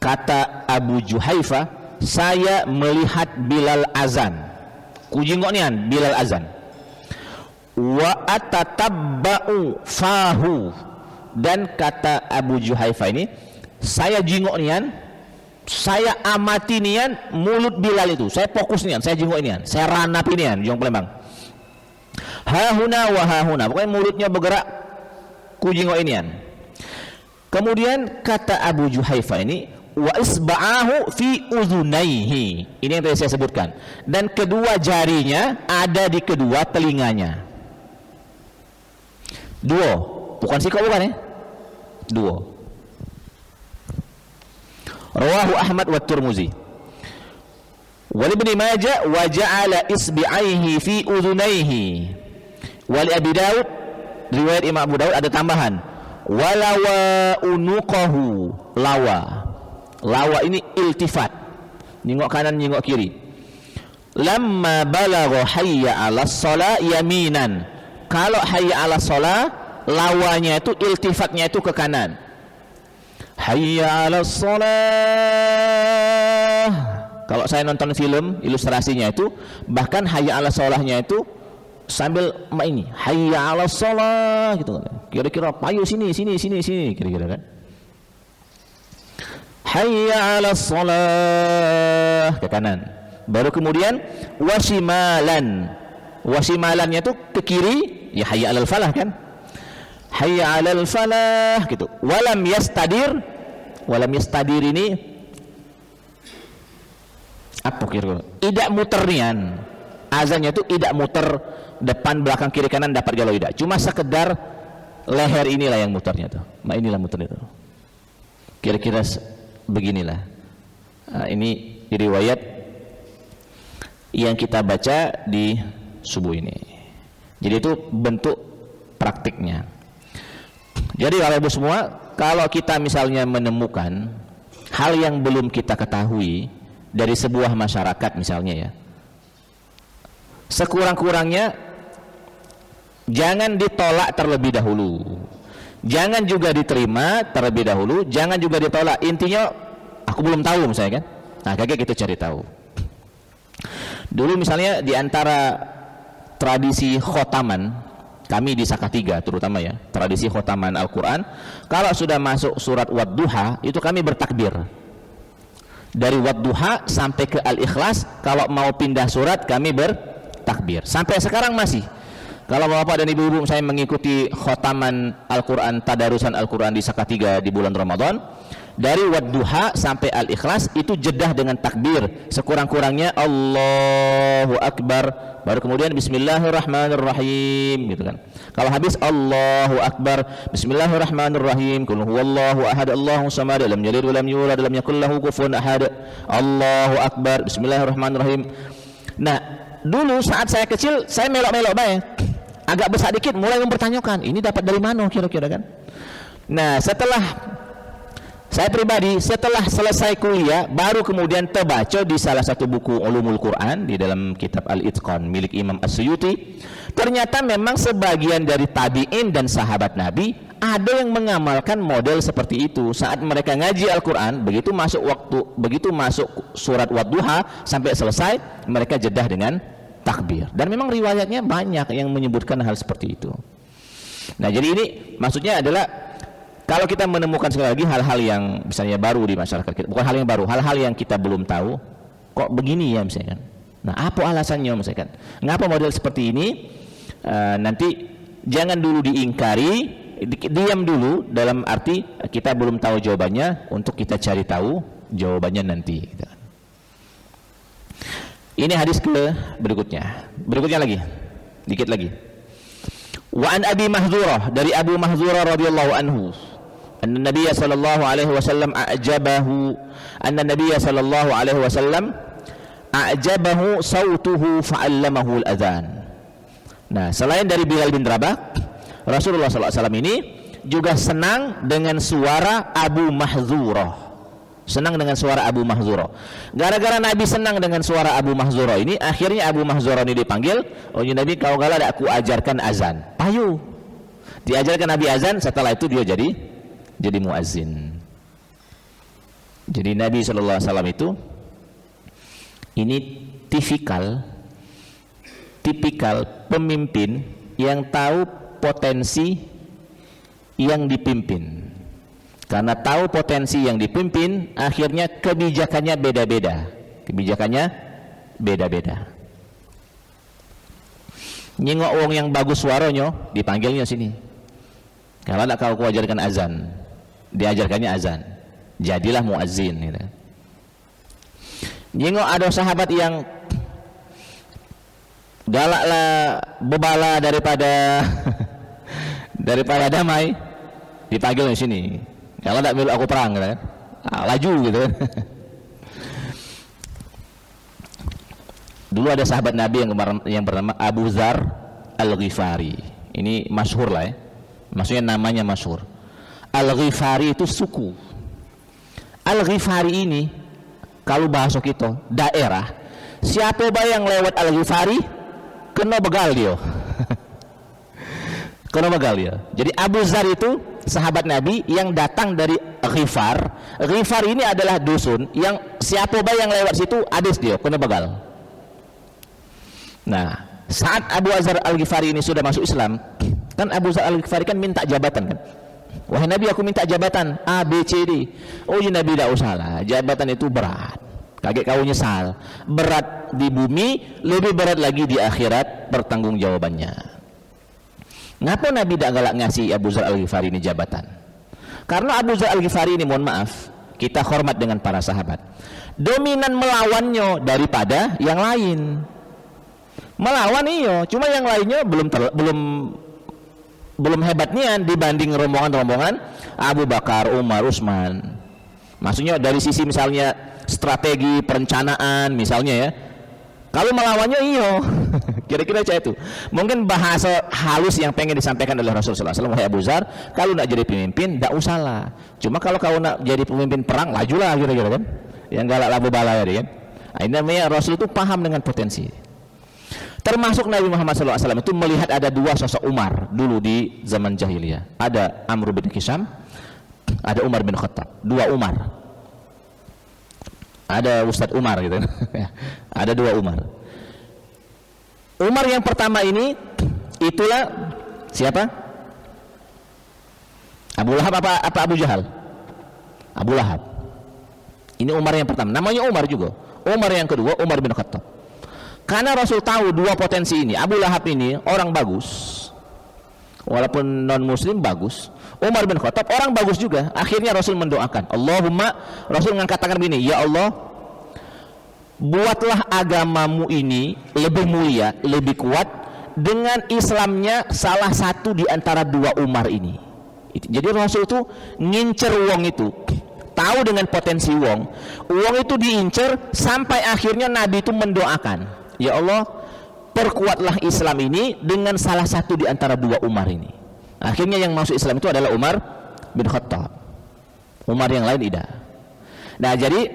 Kata Abu Juhaifah, saya melihat Bilal azan. Kujingoknian Bilal azan. Wa atatabba'u fahu. Dan kata Abu Juhaifah ini, saya jingok nian, saya amati nian mulut Bilal itu, saya fokus nian, saya jingok nian, saya ranapi nian, jong Palembang. Hahuna wa hahuna, pokoknya mulutnya bergerak, ku jingok nian. Kemudian kata Abu Juhaifah ini, wa isba'ahu fi udhunaihi. Ini yang tadi saya sebutkan. Dan kedua jarinya ada di kedua telinganya. Dua, bukan sikap, bukan ya? Dua. Rawahu Ahmad wa Tirmizi. Wa Ibnu Majah wa ja'ala isbi'aihi fi udhunaihi. Wa Abi Daud, riwayat Imam Abu Daud ada tambahan. Walawa unuqahu, lawa. Lawa ini iltifat, nyengok kanan nyengok kiri. Lamma balagha hayya 'alas shalah yaminan. Kalau hayya 'alas shalah, lawanya itu iltifatnya itu ke kanan. Hayya 'alas shalah. Kalau saya nonton film, ilustrasinya itu bahkan hayya 'alas shalahnya itu sambil ini hayya 'alas shalah gitu kan. Kira-kira payu sini kira-kira kan. Hayya 'alas shalah ke kanan. Baru kemudian wasimalan. Wasimalannya tuh ke kiri, ya hayya 'alal falah kan. Hayya 'alal falah gitu. Walam yastadir. Walam yastadir ini apa kira-kira? Tidak muternian. Azannya itu tidak muter depan belakang kiri kanan dapat galau tidak. Cuma sekedar leher inilah yang muternya tuh. Nah, inilah muternya tuh. Kira-kira beginilah. Nah, ini riwayat yang kita baca di subuh ini. Jadi itu bentuk praktiknya. Jadi Bapak Ibu semua, kalau kita misalnya menemukan hal yang belum kita ketahui dari sebuah masyarakat misalnya ya, sekurang-kurangnya jangan ditolak terlebih dahulu, jangan juga diterima terlebih dahulu, jangan juga ditolak. Intinya aku belum tahu misalnya kan. Nah kayak gitu cari tahu. Dulu misalnya di antara tradisi khotaman kami di Salatiga terutama ya, tradisi khotaman Al-Quran, kalau sudah masuk surat Wadduha itu kami bertakbir dari Wadduha sampai ke Al-Ikhlas. Kalau mau pindah surat kami bertakbir sampai sekarang masih. Kalau bapak dan ibu-ibu saya mengikuti khotaman Al-Quran, tadarusan Al-Quran di Salatiga di bulan Ramadan, dari Wadduha sampai Al-Ikhlas itu jedah dengan takbir sekurang-kurangnya Allahu Akbar, baru kemudian Bismillahirrahmanirrahim gitu kan. Kalau habis Allahu Akbar, Bismillahirrahmanirrahim, Qul huwallahu ahad, Allahus samad, lam yalid walam yulad, lam yakul lahu kufuwan ahad, Allahu Akbar, Bismillahirrahmanirrahim. Nah, dulu saat saya kecil saya melok-melok baik, agak besar dikit mulai mempertanyakan ini dapat dari mana kira-kira kan. Nah, saya pribadi setelah selesai kuliah baru kemudian terbaca di salah satu buku Ulumul Quran di dalam kitab Al-Itqan milik Imam As-Suyuti. Ternyata memang sebagian dari tabi'in dan sahabat Nabi ada yang mengamalkan model seperti itu. Saat mereka ngaji Al-Quran, begitu masuk surat Wadduha sampai selesai, mereka jedah dengan takbir. Dan memang riwayatnya banyak yang menyebutkan hal seperti itu. Nah, jadi ini maksudnya adalah kalau kita menemukan sekali lagi hal-hal yang misalnya baru di masyarakat kita, bukan hal yang baru, hal-hal yang kita belum tahu, kok begini ya misalkan. Nah, apa alasannya misalkan? Ngapa model seperti ini? Nanti jangan dulu diingkari, diam dulu dalam arti kita belum tahu jawabannya untuk kita cari tahu jawabannya nanti. Ini hadis ke berikutnya lagi, dikit lagi. Wa an Abi Mahdzurah, dari Abu Mahdzurah radhiyallahu anhu, anna Nabiy sallallahu alaihi wasallam a'jabahu sautuhu fa'allamahu al-adzan. Nah, selain dari Bilal bin Rabah, Rasulullah sallallahu alaihi wasallam ini juga senang dengan suara Abu Mahdzurah. Senang dengan suara Abu Mahdzurah. Gara-gara Nabi senang dengan suara Abu Mahdzurah ini, akhirnya Abu Mahdzurah ini dipanggil, "Oh ya Nabi, kau gala aku ajarkan azan." Payu. Diajarkan Nabi azan, setelah itu dia jadi muazzin. Jadi Nabi sallallahu alaihi wasallam itu ini tipikal pemimpin yang tahu potensi yang dipimpin. Karena tahu potensi yang dipimpin, akhirnya kebijakannya beda-beda. Nyengok wong yang bagus suaranya, dipanggilnya sini. Kalau tidak kau ajarkan azan, diajarkannya azan, jadilah muazzin gitu. Nyengok ada sahabat yang galaklah bebala daripada damai, dipanggil di sini. Kalau tidak milu aku perang gitu kan. Laju gitu kan. Dulu ada sahabat Nabi yang bernama Abu Dzar Al-Ghifari. Ini masyhur lah ya. Maksudnya namanya masyhur. Al-Ghifari itu suku. Al-Ghifari ini kalau bahasa kita daerah, siapa yang lewat Al-Ghifari kena begal dia. Kena begal dia. Jadi Abu Dzar itu sahabat Nabi yang datang dari Ghifar. Ghifar ini adalah dusun yang siapa yang lewat situ habis dia kena begal. Nah, Saat Abu Dzar Al-Ghifari ini sudah masuk Islam, kan Abu Dzar Al-Ghifari kan minta jabatan kan. Wahai Nabi, aku minta jabatan A, B, C, D. Oh ya Nabi, tidak usah lah, jabatan itu berat. Kaget kau nyesal. Berat di bumi, lebih berat lagi di akhirat pertanggungjawabannya. Ngapa Nabi tidak galak ngasih Abu Dzar Al-Ghifari ini jabatan? Karena Abu Dzar Al-Ghifari ini, mohon maaf, kita hormat dengan para sahabat, dominan melawannya daripada yang lain. Melawan iyo, cuma yang lainnya belum hebatnya dibanding rombongan-rombongan Abu Bakar, Umar, Utsman. Maksudnya dari sisi misalnya strategi perencanaan misalnya ya. Kalau melawannya iyo, kira-kira cah itu. Mungkin bahasa halus yang pengen disampaikan oleh Rasulullah SAW, wahai Abu Dzar, kalau nak jadi pemimpin, tidak usah lah. Cuma kalau kau nak jadi pemimpin perang, lajulah kira-kira kan. Yang galak labu balaya kan. Nah, ini namanya Rasul itu paham dengan potensi. Termasuk Nabi Muhammad SAW itu melihat ada dua sosok Umar dulu di zaman jahiliyah. Ada Amr bin Hisham, ada Umar bin Khattab. Dua Umar. Ada Ustadz Umar gitu. Ada dua Umar. Umar yang pertama ini itulah siapa? Abu Lahab apa Abu Jahal? Abu Lahab. Ini Umar yang pertama. Namanya Umar juga. Umar yang kedua Umar bin Khattab. Karena Rasul tahu dua potensi ini. Abu Lahab ini orang bagus, walaupun non muslim bagus. Umar bin Khattab orang bagus juga. Akhirnya Rasul mendoakan, Allahumma, Rasul mengatakan begini, ya Allah, buatlah agamamu ini lebih mulia, lebih kuat dengan Islamnya salah satu di antara dua Umar ini. Jadi Rasul itu ngincer wong itu, tahu dengan potensi wong itu diincer sampai akhirnya Nabi itu mendoakan, ya Allah, perkuatlah Islam ini dengan salah satu di antara dua Umar ini. Akhirnya yang masuk Islam itu adalah Umar bin Khattab. Umar yang lain tidak. Nah, jadi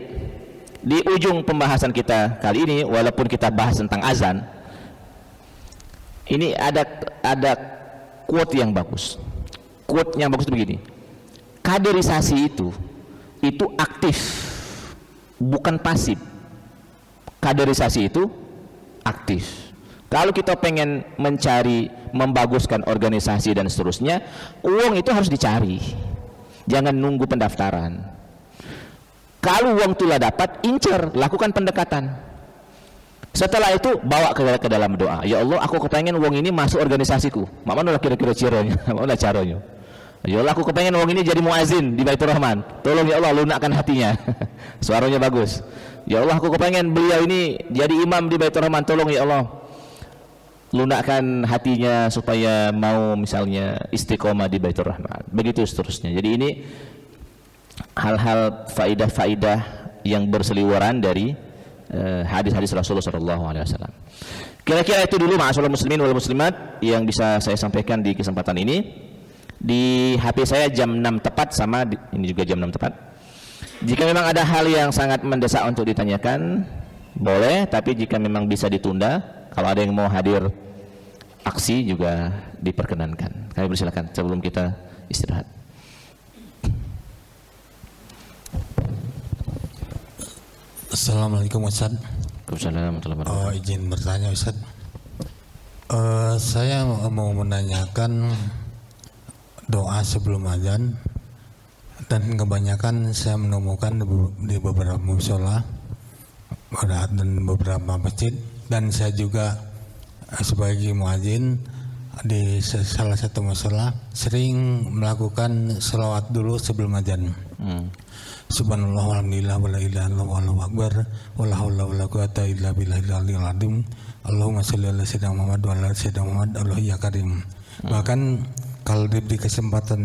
di ujung pembahasan kita kali ini, walaupun kita bahas tentang azan, ini ada quote yang bagus. Quote yang bagus itu begini. Kaderisasi itu aktif, bukan pasif. Kaderisasi itu aktif. Kalau kita pengen mencari, membaguskan organisasi dan seterusnya, uang itu harus dicari, jangan nunggu pendaftaran. Kalau uang telah dapat, incer, lakukan pendekatan. Setelah itu bawa ke dalam doa, ya Allah, aku kepengen uang ini masuk organisasiku. Mana lah kira-kira caranya? Mana caranya? Ya Allah, aku kepengen uang ini jadi muazin di Baitur Rahman. Tolong ya Allah, lunakkan hatinya. Suaranya bagus. Ya Allah, aku kepengen beliau ini jadi imam di Baitur Rahman. Tolong ya Allah, lunakkan hatinya supaya mau misalnya istiqomah di Baitur Rahman. Begitu seterusnya. Jadi ini hal-hal faidah-faidah yang berseliweran dari hadis-hadis Rasulullah SAW. Kira-kira itu dulu ma'asyiral muslimin wal muslimat yang bisa saya sampaikan di kesempatan ini. Di HP saya jam 6 tepat, sama ini juga jam 6 tepat. Jika memang ada hal yang sangat mendesak untuk ditanyakan, boleh, tapi jika memang bisa ditunda, kalau ada yang mau hadir aksi juga diperkenankan. Kami persilakan sebelum kita istirahat. Assalamualaikum Ustaz. Waalaikumsalam. Izin bertanya Ustaz. Saya mau menanyakan doa sebelum azan, dan kebanyakan saya menemukan di beberapa musola dan beberapa masjid, dan saya juga sebagai muadzin di salah satu musola sering melakukan selawat dulu sebelum azan. Subhanallah walhamdulillah wala ilaha illallah wallahu akbar wala haula wala quwata illa billahil aliyil azim. Allahumma shalli ala sayyidina Muhammad wa ala sayyidina Muhammad Allahu ya karim. Bahkan kalau diberi kesempatan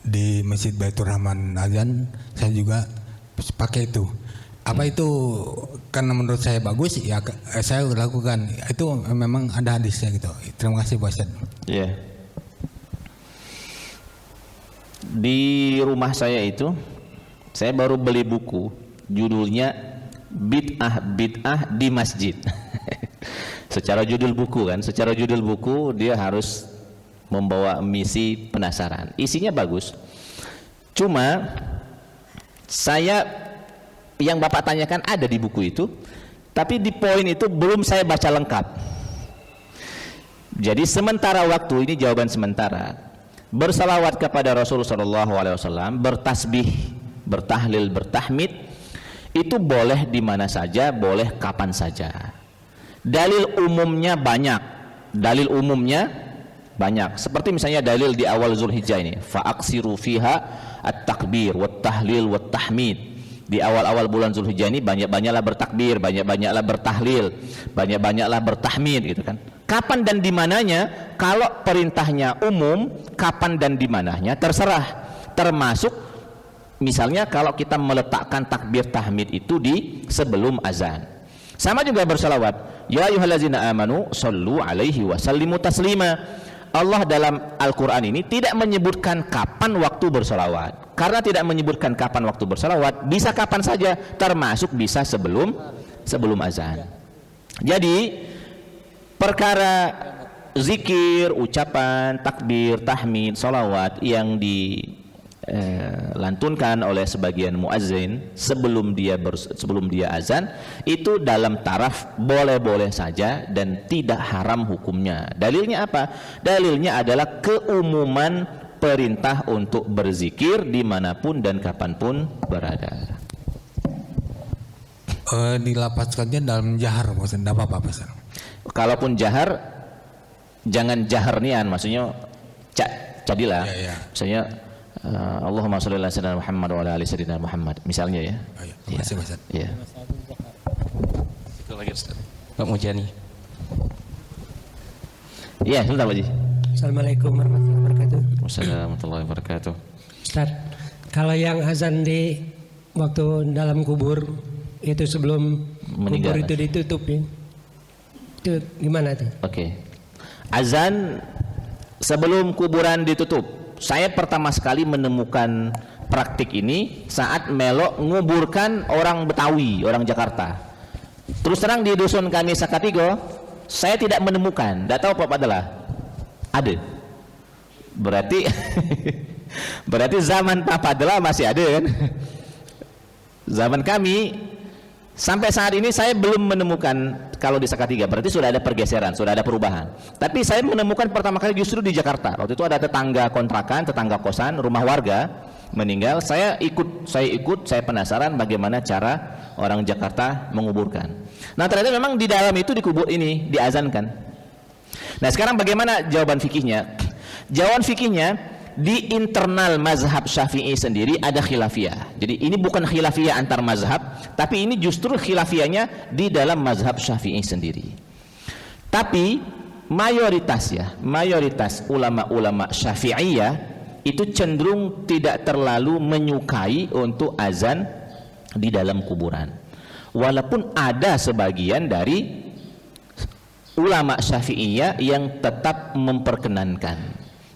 di Masjid Baitur Rahman azan, saya juga pakai itu. Apa itu karena menurut saya bagus, ya saya lakukan. Itu memang ada hadisnya gitu. Terima kasih Pak Ustaz. Iya. Di rumah saya itu, saya baru beli buku, judulnya Bid'ah di Masjid. Secara judul buku kan, secara judul buku dia harus membawa misi penasaran. Isinya bagus. Cuma saya yang Bapak tanyakan ada di buku itu, tapi di poin itu belum saya baca lengkap. Jadi sementara waktu ini jawaban sementara. Bersalawat kepada Rasul sallallahu alaihi wasallam, bertasbih, bertahlil, bertahmid itu boleh di mana saja, boleh kapan saja. Dalil umumnya banyak. Dalil umumnya banyak. Seperti misalnya dalil di awal Zulhijjah ini, fa'aksiru fiha at-takbir wat tahlil wat tahmid. Di awal-awal bulan Zulhijjah ini banyak-banyaklah bertakbir, banyak-banyaklah bertahlil, banyak-banyaklah bertahmid gitu kan. Kapan dan di mananya? Kalau perintahnya umum, kapan dan di mananya terserah. Termasuk misalnya kalau kita meletakkan takbir tahmid itu di sebelum azan. Sama juga bersalawat. Ya ayyuhallazina amanu shallu alaihi wa sallimu taslima. Allah dalam Al-Quran ini tidak menyebutkan kapan waktu bersalawat. Karena tidak menyebutkan kapan waktu bersalawat, bisa kapan saja, termasuk bisa sebelum azan. Jadi perkara zikir, ucapan, takbir, tahmid, salawat yang dilantunkan oleh sebagian muazzin sebelum dia azan itu dalam taraf boleh-boleh saja dan tidak haram hukumnya. Dalilnya apa? Dalilnya adalah keumuman perintah untuk berzikir dimanapun dan kapanpun berada. Dilapaskannya dalam jahar, maksudnya apa Pak? Kalaupun jahar, jangan jahar nian, maksudnya jadilah. Ya. Misalnya Allahumma sholli ala sayyidina Muhammad wa ala ali sayyidina Muhammad misalnya ya. Terima kasih Pak. Ya. Itu lagi Ustaz. Pak Mujani. Iya, sebentar Pak Ji. Assalamualaikum warahmatullahi wabarakatuh. Wassalamualaikum warahmatullahi wabarakatuh. Ustaz, kalau yang azan di waktu dalam kubur itu sebelum Meninggal, kubur itu ditutup ya, itu gimana tuh? Oke. Azan sebelum kuburan ditutup. Saya pertama sekali menemukan praktik ini saat melok nguburkan orang Betawi, orang Jakarta. Terus terang di dusun kami Sakatigo, saya tidak menemukan. Tidak tahu apa adalah. Ada. Berarti zaman Pak Padela masih ada kan? Zaman kami sampai saat ini saya belum menemukan kalau di Sakatiga. Berarti sudah ada pergeseran, sudah ada perubahan. Tapi saya menemukan pertama kali justru di Jakarta. Waktu itu ada tetangga kontrakan, tetangga kosan, rumah warga meninggal. Saya ikut, saya penasaran bagaimana cara orang Jakarta menguburkan. Nah ternyata memang di dalam itu dikubur ini, diazankan. Nah sekarang bagaimana jawaban fikihnya? Jawaban fikihnya di internal mazhab Syafi'i sendiri ada khilafiyah. Jadi ini bukan khilafiyah antar mazhab, tapi ini justru khilafiyahnya di dalam mazhab Syafi'i sendiri. Tapi mayoritas ulama-ulama Syafi'iyah itu cenderung tidak terlalu menyukai untuk azan di dalam kuburan. Walaupun ada sebagian dari ulama Syafi'iyah yang tetap memperkenankan.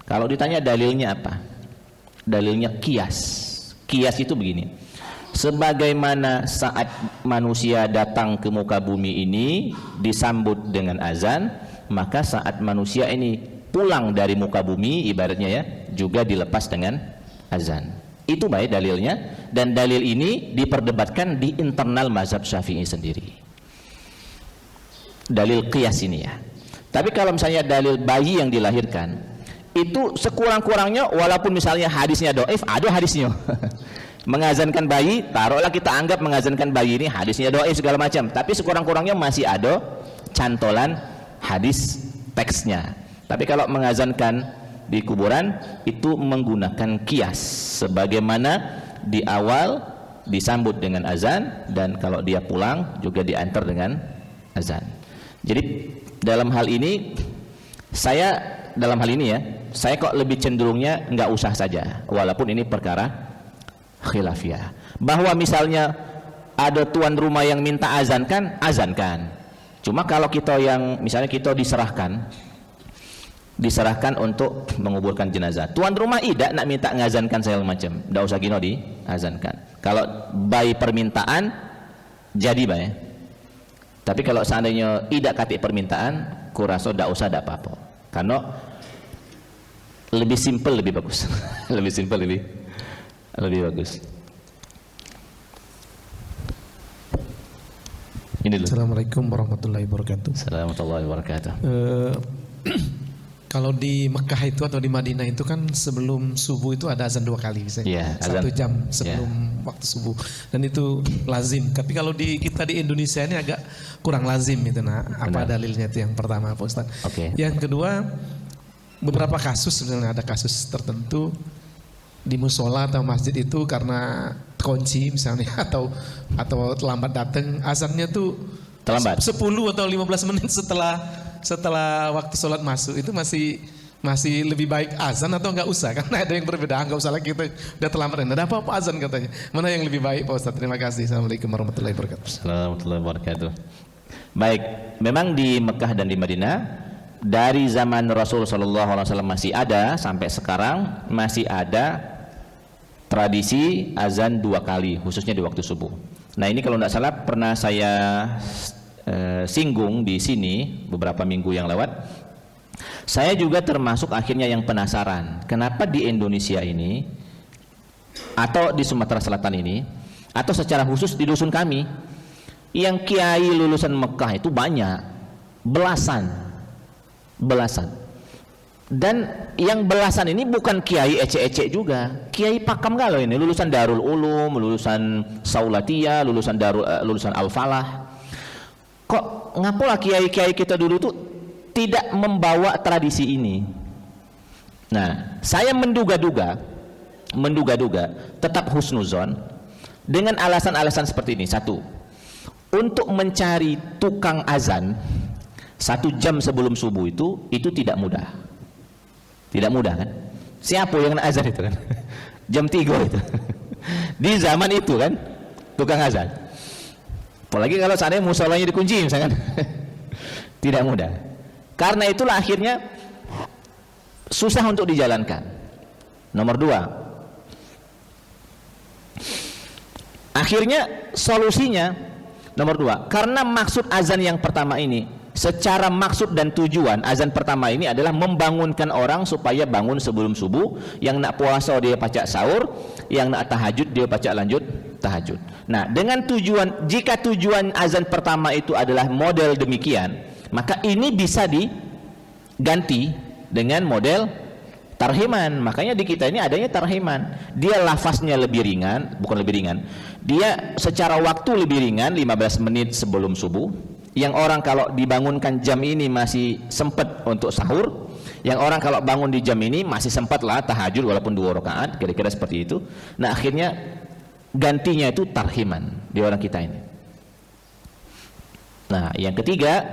Kalau ditanya dalilnya apa? Dalilnya kias. Kias itu begini. Sebagaimana saat manusia datang ke muka bumi ini disambut dengan azan, maka saat manusia ini pulang dari muka bumi ibaratnya ya, juga dilepas dengan azan. Itu baik dalilnya, dan dalil ini diperdebatkan di internal mazhab Syafi'i sendiri. Dalil qiyas ini ya. Tapi kalau misalnya dalil bayi yang dilahirkan itu sekurang-kurangnya, walaupun misalnya hadisnya doif, ada hadisnya. Mengazankan bayi, taruhlah kita anggap mengazankan bayi ini hadisnya doif segala macam, tapi sekurang-kurangnya masih ada cantolan hadis teksnya. Tapi kalau mengazankan di kuburan itu menggunakan qiyas, sebagaimana di awal disambut dengan azan dan kalau dia pulang juga diantar dengan azan. Jadi dalam hal ini saya kok lebih cenderungnya nggak usah saja, walaupun ini perkara khilafiyah. Bahwa misalnya ada tuan rumah yang minta azankan, azankan. Cuma kalau kita yang misalnya kita diserahkan untuk menguburkan jenazah, tuan rumah tidak nak minta ngazankan segala macam, nggak usah gino diazankan. Kalau by permintaan jadi baik. Tapi kalau seandainya tidak katik permintaan, kurasa tidak usah, tidak apa-apa. Karena lebih simpel lebih bagus. Lebih simpel lebih bagus. Ini dulu. Assalamualaikum warahmatullahi wabarakatuh. Assalamualaikum warahmatullahi wabarakatuh. Kalau di Mekah itu atau di Madinah itu kan sebelum subuh itu ada azan 2 kali, Iya, azan. 1 jam sebelum waktu subuh, dan itu lazim. Tapi kalau di kita di Indonesia ini agak kurang lazim itu. Nah, apa dalilnya itu yang pertama, Pak Ustaz? Oke. Yang kedua, beberapa kasus sebenarnya ada kasus tertentu di musola atau masjid itu karena kunci misalnya atau terlambat datang, azannya tuh Terlambat. 10 atau 15 menit setelah waktu sholat masuk, itu masih lebih baik azan atau enggak usah? Karena ada yang berbeda, enggak usah lagi, kita udah terlambat. Ada apa azan katanya? Mana yang lebih baik, Pak Ustaz? Terima kasih. Assalamualaikum warahmatullahi wabarakatuh. Assalamualaikum warahmatullahi wabarakatuh. Baik, memang di Mekah dan di Madinah dari zaman Rasul Shallallahu Alaihi Wasallam masih ada sampai sekarang masih ada tradisi azan 2 kali, khususnya di waktu subuh. Nah ini kalau tidak salah pernah saya singgung di sini beberapa minggu yang lewat. Saya juga termasuk akhirnya yang penasaran, kenapa di Indonesia ini atau di Sumatera Selatan ini atau secara khusus di dusun kami yang kiai lulusan Mekah itu banyak, belasan, dan yang belasan ini bukan kiai ece-ece juga, kiai pakam galau ini, lulusan Darul Ulum, lulusan Saulatiyah, lulusan Al-Falah. Kok ngapalah kiai-kiai kita dulu tuh tidak membawa tradisi ini? Nah, saya menduga-duga tetap husnuzon dengan alasan-alasan seperti ini. Satu, untuk mencari tukang azan 1 jam sebelum subuh itu tidak mudah. Tidak mudah kan? Siapa yang azan itu kan? Jam 3 itu. Di zaman itu kan tukang azan. Apalagi kalau seandainya musolanya dikunci misalkan. Tidak mudah. Karena itulah akhirnya susah untuk dijalankan. Nomor 2, akhirnya solusinya nomor 2, karena maksud azan yang pertama ini, secara maksud dan tujuan azan pertama ini adalah membangunkan orang supaya bangun sebelum subuh. Yang nak puasa dia baca sahur, yang nak tahajud dia baca lanjut tahajud. Nah, dengan tujuan, jika tujuan azan pertama itu adalah model demikian, maka ini bisa diganti dengan model tarhiman. Makanya di kita ini adanya tarhiman. Dia lafaznya lebih ringan, bukan lebih ringan. Dia secara waktu lebih ringan, 15 menit sebelum subuh. Yang orang kalau dibangunkan jam ini masih sempat untuk sahur. Yang orang kalau bangun di jam ini masih sempat lah tahajud walaupun 2 rakaat, kira-kira seperti itu. Nah, akhirnya gantinya itu tarhiman di orang kita ini. Nah, yang ketiga,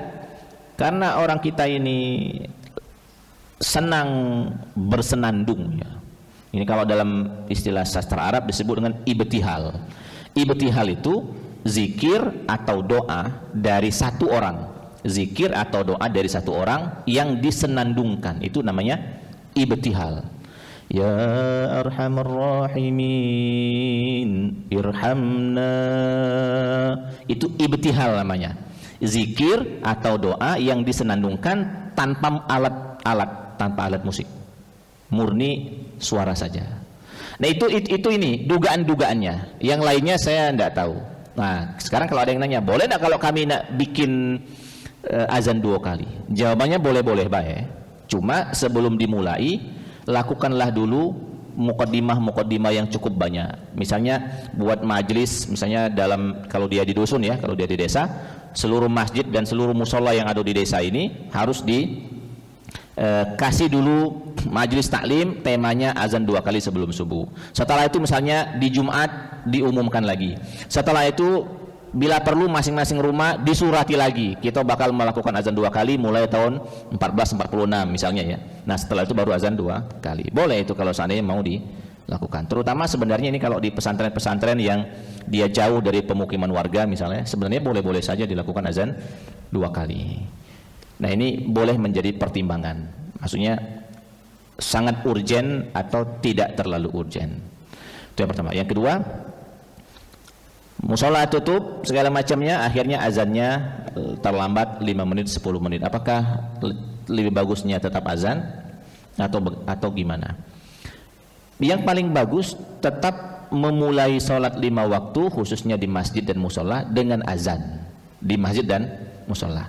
karena orang kita ini senang bersenandung ya. Ini kalau dalam istilah sastra Arab disebut dengan ibtihal. Ibtihal itu zikir atau doa dari satu orang. Zikir atau doa dari satu orang yang disenandungkan, itu namanya ibtihal. Ya arhamar rahimin irhamna, itu ibtihal namanya. Zikir atau doa yang disenandungkan tanpa alat musik, murni suara saja. Nah itu ini dugaan-dugaannya. Yang lainnya saya tidak tahu. Nah sekarang kalau ada yang nanya, boleh tidak kalau kami nak bikin azan 2 kali? Jawabannya boleh-boleh baik. Cuma sebelum dimulai, lakukanlah dulu mukaddimah yang cukup banyak. Misalnya buat majelis, misalnya kalau dia di dusun ya, kalau dia di desa, seluruh masjid dan seluruh musola yang ada di desa ini harus kasih dulu majelis taklim, temanya azan 2 kali sebelum subuh. Setelah itu misalnya di Jumat diumumkan lagi. Setelah itu bila perlu masing-masing rumah disurati lagi, kita bakal melakukan azan 2 kali mulai tahun 1446 misalnya ya. Nah setelah itu baru azan 2 kali. Boleh itu kalau seandainya mau dilakukan. Terutama sebenarnya ini kalau di pesantren-pesantren yang dia jauh dari pemukiman warga misalnya, sebenarnya boleh-boleh saja dilakukan azan 2 kali. Nah ini boleh menjadi pertimbangan. Maksudnya sangat urgen atau tidak terlalu urgen. Itu yang pertama. Yang kedua, musola tutup segala macamnya, akhirnya azannya terlambat 5 menit 10 menit. Apakah lebih bagusnya tetap azan atau gimana? Yang paling bagus tetap memulai sholat 5 waktu khususnya di masjid dan musola dengan azan di masjid dan musola.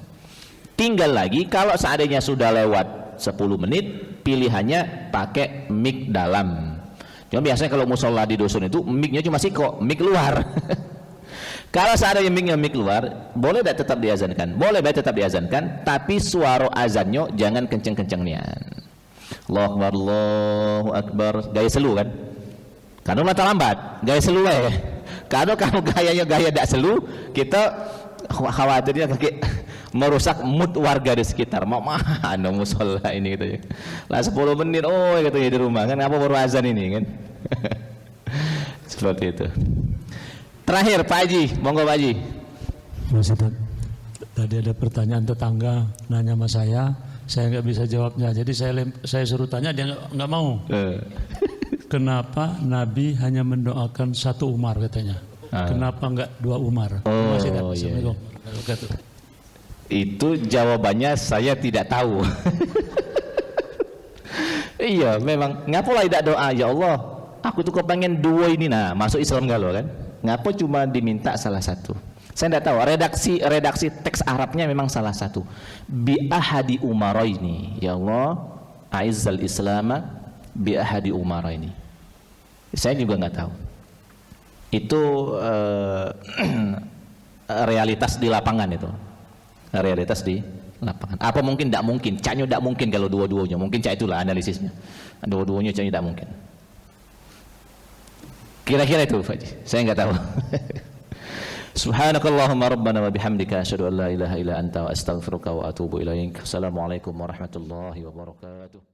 Tinggal lagi kalau seandainya sudah lewat 10 menit, pilihannya pakai mic dalam. Cuma biasanya kalau musola di dusun itu mic-nya cuma siko, mic luar. Kalau seandainya mic-nya mic luar, boleh tidak tetap diazankan? Boleh baik tetap diazankan, tapi suara azannya jangan kenceng-kencengnya. Allahu Akbar, Allahu Akbar, gaya selu kan? Karena mata lambat, gaya selu ya. Kalau gayanya gaya tidak selu, kita khawatirnya kayak merusak mood warga di sekitar. Mau mana musola ini gitu ya. Lah 10 menit oh katanya di rumah kan apa baru azan ini kan. Seperti itu. Terakhir Pak Haji, monggo Pak Haji. Mas Ustaz, tadi ada pertanyaan tetangga nanya sama saya nggak bisa jawabnya. Jadi saya suruh tanya dia nggak mau. Kenapa Nabi hanya mendoakan 1 Umar katanya? Kenapa nggak 2 Umar? Oh, Assalamualaikum. Itu jawabannya saya tidak tahu. Iya, memang. Ngapa lah tidak doa? Ya Allah, aku tuh kepengen 2 ini, nah masuk Islam galau kan? Ngapa cuma diminta salah satu? Saya tidak tahu. Redaksi teks Arabnya memang salah satu. Bi ahadi umaraini. Ya Allah, aizzal Islama bi ahadi umaraini. Saya juga nggak tahu. Itu realitas di lapangan itu. Realitas di lapangan. Apa mungkin tidak mungkin? Caknya tidak mungkin kalau dua-duanya. Mungkin cak itulah analisisnya. Dua-duanya caknya tidak mungkin. Kira-kira itu Pak Haji. Saya nggak tahu. Subhanakallahumma rabbana wa bihamdika asyhadu an la ilaha illa anta wa astaghfiruka wa atubu ilaik. Assalamualaikum warahmatullahi wabarakatuh.